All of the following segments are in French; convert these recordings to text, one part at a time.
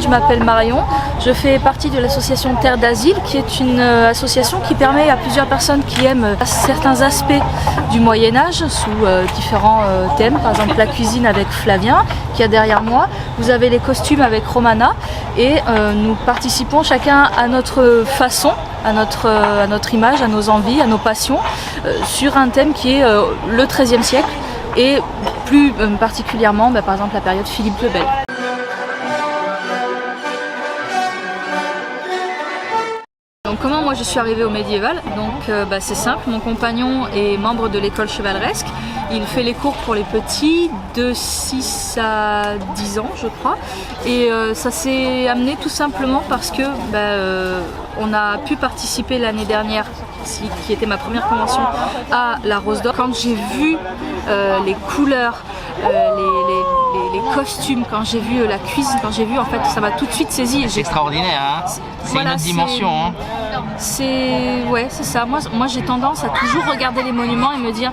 je m'appelle Marion. Je fais partie de l'association Terre d'Asile, qui est une association qui permet à plusieurs personnes qui aiment certains aspects du Moyen-Âge sous différents thèmes. Par exemple la cuisine avec Flavien, qui est derrière moi. Vous avez les costumes avec Romana. Et nous participons chacun à notre façon, à notre image, à nos envies, à nos passions, sur un thème qui est le XIIIe siècle. Et plus particulièrement, par exemple, la période Philippe le Bel. Donc comment moi je suis arrivée au médiéval? Donc c'est simple, mon compagnon est membre de l'école chevaleresque. Il fait les cours pour les petits de 6 à 10 ans je crois. Et ça s'est amené tout simplement parce que on a pu participer l'année dernière, qui était ma première convention, à la Rose d'Or. Quand j'ai vu les couleurs, les costumes, quand j'ai vu la cuisine, quand j'ai vu, en fait, ça m'a tout de suite saisi. C'est extraordinaire, hein. C'est voilà, une autre dimension. Hein. C'est ça. Moi j'ai tendance à toujours regarder les monuments et me dire,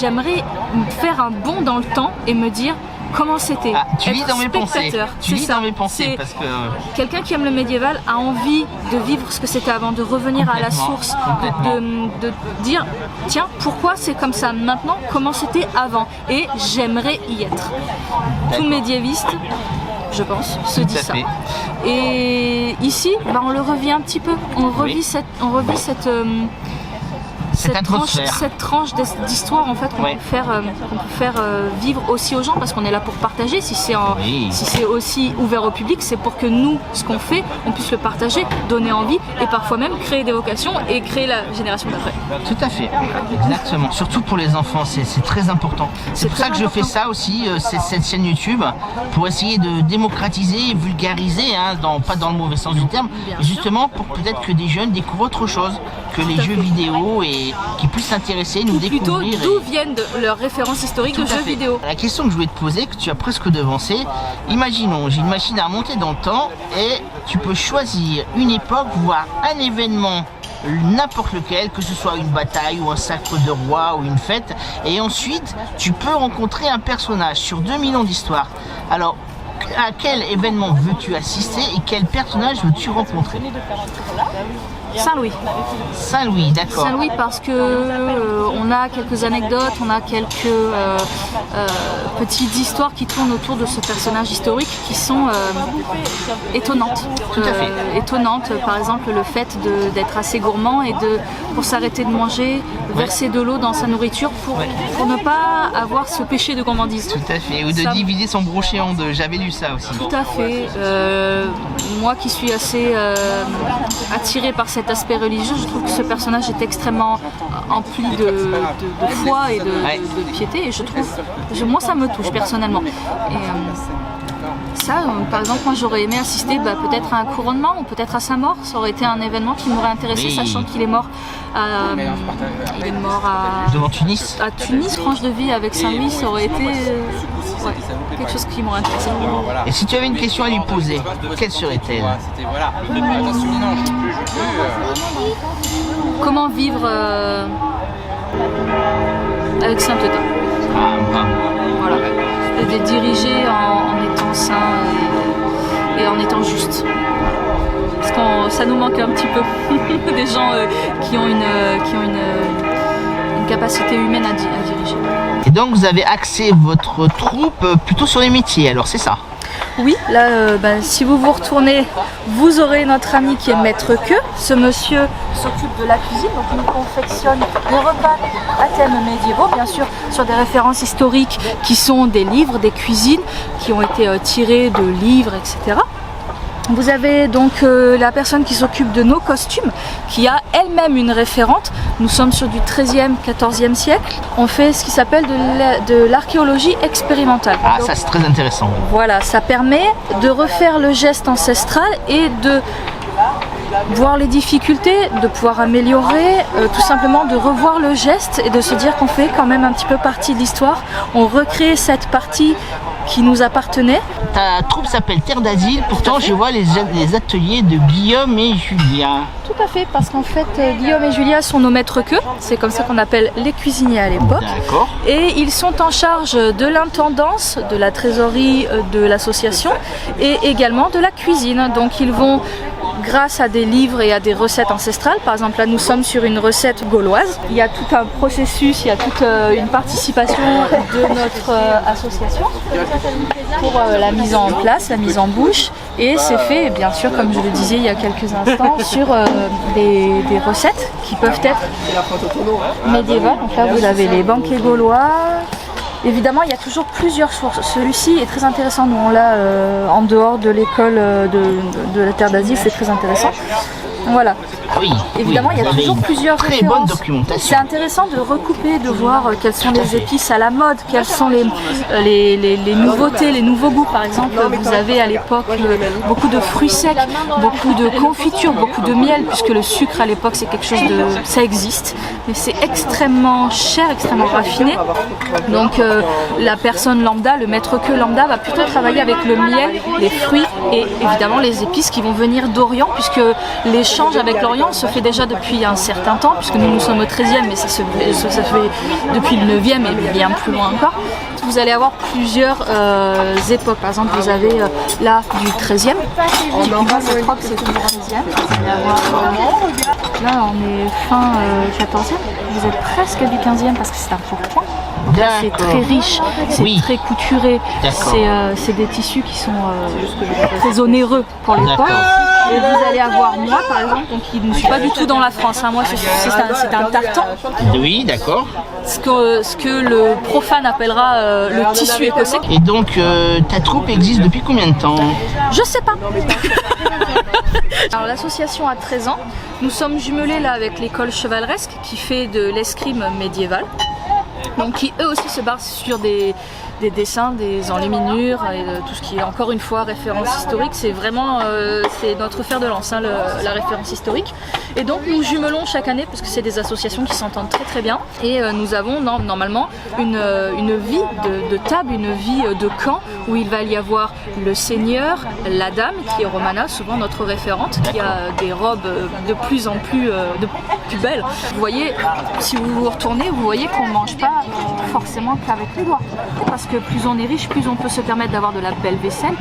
j'aimerais faire un bond dans le temps et me dire comment c'était. Ah, tu lis dans mes pensées. Tu lis dans mes pensées parce que quelqu'un qui aime le médiéval a envie de vivre ce que c'était avant, de revenir à la source, de dire tiens, pourquoi c'est comme ça maintenant, comment c'était avant, et j'aimerais y être. Tout médiéviste, je pense, se dit ça. Et ici, on le revit un petit peu. On revit cette tranche d'histoire en fait qu'on peut faire vivre aussi aux gens, parce qu'on est là pour partager. Si c'est aussi ouvert au public, c'est pour que nous, ce qu'on fait, on puisse le partager, donner envie et parfois même créer des vocations et créer la génération d'après. Tout à fait, exactement. Surtout pour les enfants, c'est très important. C'est pour ça que je fais ça aussi, cette chaîne YouTube, pour essayer de démocratiser, vulgariser, hein, pas dans le mauvais sens du terme, justement pour peut-être que des jeunes découvrent autre chose que les jeux vidéo et qui puissent s'intéresser, nous découvrir. D'où viennent leurs références historiques de jeux vidéo. La question que je voulais te poser, que tu as presque devancé, imaginons, j'ai une machine à remonter dans le temps et tu peux choisir une époque, voire un événement, n'importe lequel, que ce soit une bataille ou un sacre de roi ou une fête, et ensuite tu peux rencontrer un personnage sur 2 millions d'histoires. Alors, à quel événement veux-tu assister et quel personnage veux-tu rencontrer? Saint-Louis. Saint-Louis, d'accord. Saint-Louis parce que on a quelques anecdotes, on a quelques petites histoires qui tournent autour de ce personnage historique qui sont étonnantes. Tout à fait. Étonnantes, par exemple le fait d'être assez gourmand et pour s'arrêter de manger, verser de l'eau dans sa nourriture pour ne pas avoir ce péché de gourmandise. Tout à fait, ou de diviser son brochet en deux, j'avais lu ça aussi. Tout à fait. Moi qui suis assez attirée par cet aspect religieux, je trouve que ce personnage est extrêmement empli de foi et de piété, et je trouve, moi ça me touche personnellement. Et ça, par exemple, moi j'aurais aimé assister peut-être à un couronnement ou peut-être à sa mort. Ça aurait été un événement qui m'aurait intéressé, sachant qu'il est mort devant Tunis. À Tunis, tranche de vie avec Saint-Louis, ça aurait été quelque chose qui m'aurait intéressé. Et si tu avais une question à lui poser, quelle serait-elle? Comment vivre avec sainteté? Voilà. Et de diriger en étant sain et en étant juste. Parce que ça nous manque un petit peu. Des gens qui ont une capacité humaine à diriger. Et donc vous avez axé votre troupe plutôt sur les métiers, alors c'est ça? Oui, là, si vous vous retournez, vous aurez notre ami qui est maître queue. Ce monsieur s'occupe de la cuisine, donc il confectionne des repas à thème médiévaux, bien sûr, sur des références historiques qui sont des livres, des cuisines, qui ont été tirées de livres, etc. Vous avez donc la personne qui s'occupe de nos costumes, qui a elle-même une référente. Nous sommes sur du XIIIe, XIVe siècle. On fait ce qui s'appelle de l'archéologie expérimentale. Ah, donc, ça c'est très intéressant. Voilà, ça permet de refaire le geste ancestral et de voir les difficultés, de pouvoir améliorer, tout simplement de revoir le geste et de se dire qu'on fait quand même un petit peu partie de l'histoire. On recrée cette partie qui nous appartenait. Ta troupe s'appelle Terre d'Asile, pourtant je vois les ateliers de Guillaume et Julia. Tout à fait, parce qu'en fait, Guillaume et Julia sont nos maîtres queux, c'est comme ça qu'on appelle les cuisiniers à l'époque. D'accord. Et ils sont en charge de l'intendance, de la trésorerie de l'association et également de la cuisine. Donc ils vont, grâce à des livres et à des recettes ancestrales, par exemple là nous sommes sur une recette gauloise, il y a tout un processus, il y a toute une participation de notre association pour la mise en place, la mise en bouche, et c'est fait bien sûr comme je le disais il y a quelques instants sur des recettes qui peuvent être médiévales. Donc là vous avez les banquets gaulois. Évidemment, il y a toujours plusieurs sources. Celui-ci est très intéressant. Nous, on l'a en dehors de l'école de la Terre d'Asile, c'est très intéressant. Voilà. Oui, évidemment, il y a toujours plusieurs très références. Bonne documentation. C'est intéressant de recouper, de voir quelles sont les épices à la mode, quelles sont les nouveautés, les nouveaux goûts. Par exemple, vous avez à l'époque beaucoup de fruits secs, beaucoup de confitures, beaucoup de miel, puisque le sucre à l'époque c'est quelque chose de... ça existe, mais c'est extrêmement cher, extrêmement raffiné. Donc la personne lambda, le maître queux lambda va plutôt travailler avec le miel, les fruits et évidemment les épices qui vont venir d'Orient, puisque l'échange avec l'Orient se fait déjà depuis un certain temps, puisque nous sommes au XIIIe, mais ça fait depuis le IXe et bien plus loin encore. Vous allez avoir plusieurs époques. Par exemple, vous avez là du XIIIe. Typiquement, je crois que c'est du XIIIe. Là, on est fin XIVe. Vous êtes presque du XVe parce que c'est un pourpoint. C'est très riche, c'est très couturé. C'est des tissus qui sont très onéreux pour l'époque. Et vous allez avoir moi par exemple, donc qui ne suis pas du tout dans la France, hein. Moi c'est un tartan. Oui, d'accord. Ce que le profane appellera le tissu écossais. Et donc ta troupe existe depuis combien de temps? Je sais pas. Alors l'association a 13 ans. Nous sommes jumelés là avec l'école chevaleresque qui fait de l'escrime médiévale. Donc qui eux aussi se basent sur des dessins, des enluminures et tout ce qui est encore une fois référence historique. C'est vraiment c'est notre fer de lance, hein, la référence historique. Et donc nous jumelons chaque année parce que c'est des associations qui s'entendent très très bien. Et nous avons normalement une vie de table, une vie de camp où il va y avoir le seigneur, la dame qui est Romana, souvent notre référente, qui a des robes de plus en plus belles. Vous voyez, si vous vous retournez, vous voyez qu'on ne mange pas forcément qu'avec les doigts. Parce que plus on est riche, plus on peut se permettre d'avoir de la belle vaisselle.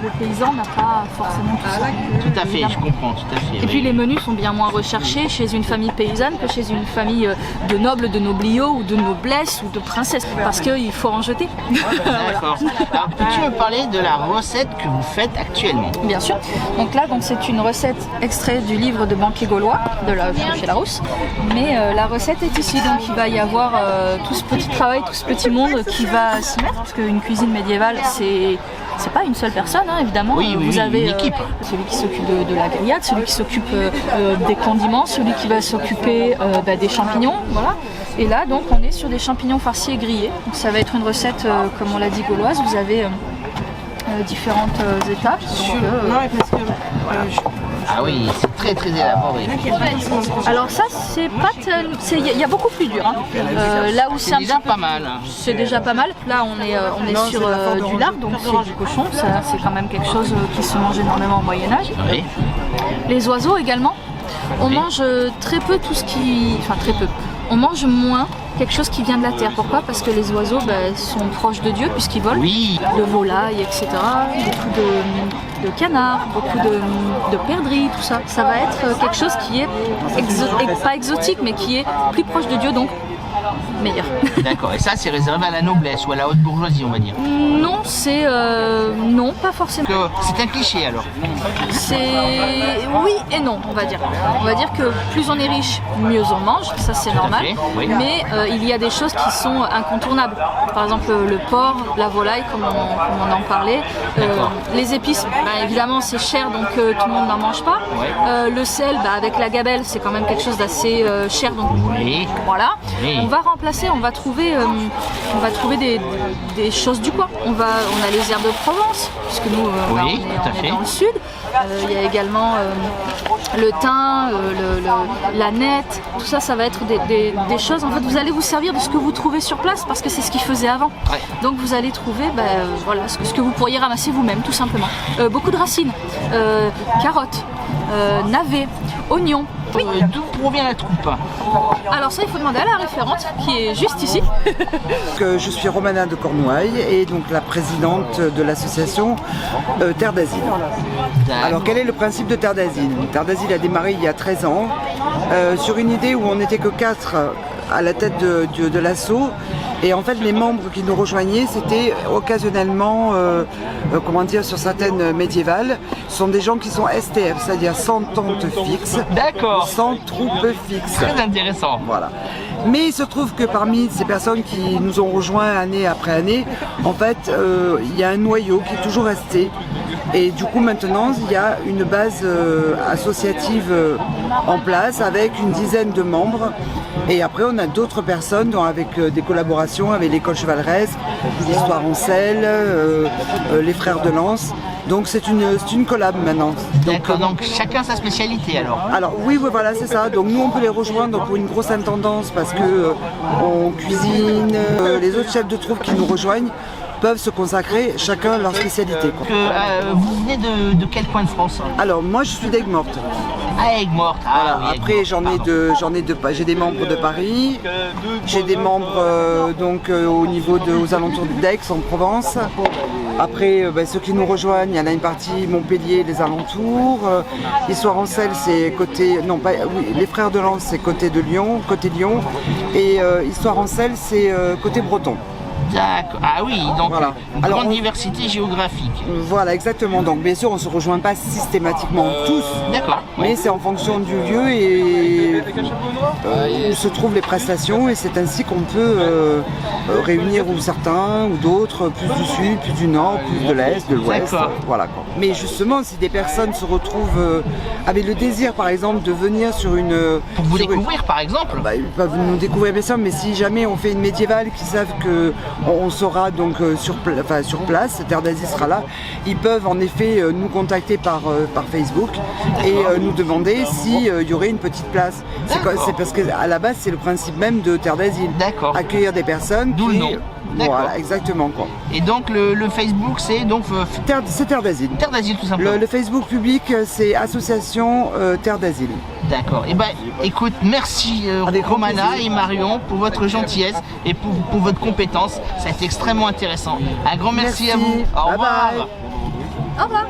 Le paysan n'a pas forcément tout ça. Tout à fait, évidemment. Je comprends, tout à fait. Et puis les menus sont bien moins recherchés chez une famille paysanne que chez une famille de nobles, de nobliaux ou de noblesse ou de princesse. Parce qu'il faut en jeter. D'accord. Alors peux-tu me parler de la recette que vous faites actuellement? Bien sûr. Donc là, c'est une recette extraite du livre de banquet gaulois de chez Larousse. Mais la recette est ici, donc il va y avoir tout ce petit travail, tout ce petit monde qui va s'y mettre. Parce qu'une cuisine médiévale, c'est pas une seule personne, hein, évidemment. Oui, vous avez une équipe. Celui qui s'occupe de la grillade, celui qui s'occupe des condiments, celui qui va s'occuper des champignons, voilà. Et là, donc, on est sur des champignons farcis et grillés. Donc, ça va être une recette, comme on l'a dit, gauloise. Vous avez différentes étapes. Ah oui, c'est très très élaboré. Alors ça, c'est pas, il y a beaucoup plus dur. Hein. Là où c'est déjà pas mal. C'est déjà pas mal. Là, on est sur du lard, donc c'est du cochon. Ça, c'est quand même quelque chose qui se mange énormément au Moyen Âge. Oui. Les oiseaux également. On mange très peu tout ce qui, enfin très peu. On mange moins quelque chose qui vient de la terre. Pourquoi? Parce que les oiseaux sont proches de Dieu puisqu'ils volent. Oui. De volailles, etc. Beaucoup de canards, beaucoup de perdrix, tout ça. Ça va être quelque chose qui est pas exotique, mais qui est plus proche de Dieu, donc meilleur. D'accord, et ça c'est réservé à la noblesse ou à la haute bourgeoisie, on va dire? Non, c'est... non, pas forcément. C'est un cliché alors? C'est... oui et non, on va dire. On va dire que plus on est riche, mieux on mange, ça c'est normal. Oui. Mais il y a des choses qui sont incontournables. Par exemple le porc, la volaille, comme on en parlait. Les épices, évidemment c'est cher, donc tout le monde n'en mange pas. Ouais. Le sel, avec la gabelle, c'est quand même quelque chose d'assez cher, donc oui. voilà. Oui. On va remplacer, on va trouver des choses du coin. On a les herbes de Provence, puisque nous on est dans le sud. Il y a également le thym, l'aneth, tout ça, ça va être des choses. En fait, vous allez vous servir de ce que vous trouvez sur place parce que c'est ce qu'ils faisaient avant. Ouais. Donc vous allez trouver voilà, ce que vous pourriez ramasser vous-même, tout simplement. Beaucoup de racines, carottes, navets, oignons. Oui. D'où provient la troupe? Alors ça, il faut demander à la référente qui est juste ici. Je suis Romana de Cornouailles et donc la présidente de l'association Terre d'Asile. Alors quel est le principe de Terre d'Asile? Terre d'Asile a démarré il y a 13 ans sur une idée où on n'était que 4 à la tête de l'assaut. Et en fait, les membres qui nous rejoignaient, c'était occasionnellement, comment dire, sur certaines médiévales, ce sont des gens qui sont STF, c'est-à-dire sans tente fixe, sans troupe fixe. Très intéressant. Voilà. Mais il se trouve que parmi ces personnes qui nous ont rejoints année après année, en fait, il y a un noyau qui est toujours resté. Et du coup, maintenant, il y a une base associative en place avec une dizaine de membres. Et après, on a d'autres personnes dont avec des collaborations avec l'école chevaleresque, l'histoire en selle, les frères de Lens. Donc c'est une collab maintenant. D'accord, donc chacun sa spécialité alors. Alors oui, voilà, c'est ça. Donc nous on peut les rejoindre pour une grosse intendance parce que on cuisine. Les autres chefs de troupe qui nous rejoignent peuvent se consacrer chacun leur spécialité. Vous venez de quel coin de France? Alors moi je suis d'Aigues-Mortes. Ah, Aigues-Mortes. Voilà. Oui, après j'ai des membres de Paris, j'ai des membres donc au niveau aux alentours d'Aix en Provence. Après ceux qui nous rejoignent, il y en a une partie Montpellier, les alentours. Histoire en selle c'est côté les frères de Lens c'est côté Lyon, et Histoire en selle c'est côté breton. D'accord. Ah oui, donc voilà. Une grande diversité géographique. Voilà, exactement. Donc bien sûr, on ne se rejoint pas systématiquement tous, mais c'est en fonction du lieu et où se trouvent les prestations, et c'est ainsi qu'on peut réunir ou certains ou d'autres, plus du sud, plus du nord, plus de l'est, de l'ouest. Voilà, quoi. Mais justement, si des personnes se retrouvent avec le désir, par exemple, de venir sur une... Pour vous découvrir, par exemple ils peuvent nous découvrir, bien sûr, mais si jamais on fait une médiévale, qu'ils savent que on sera donc sur place, Terre d'Asile sera là. Ils peuvent en effet nous contacter par Facebook et nous demander s'il y aurait une petite place. C'est parce qu'à la base, c'est le principe même de Terre d'Asile. Accueillir des personnes. D'où le nom. Voilà, exactement. Quoi. Et donc le Facebook, c'est donc... C'est Terre d'Asile. Terre d'Asile, tout simplement. Le Facebook public, c'est Association Terre d'Asile. D'accord. Et écoute, merci Romana et Marion pour votre gentillesse et pour votre compétence. Ça a été extrêmement intéressant. Un grand merci à vous. Au revoir. Bye. Au revoir.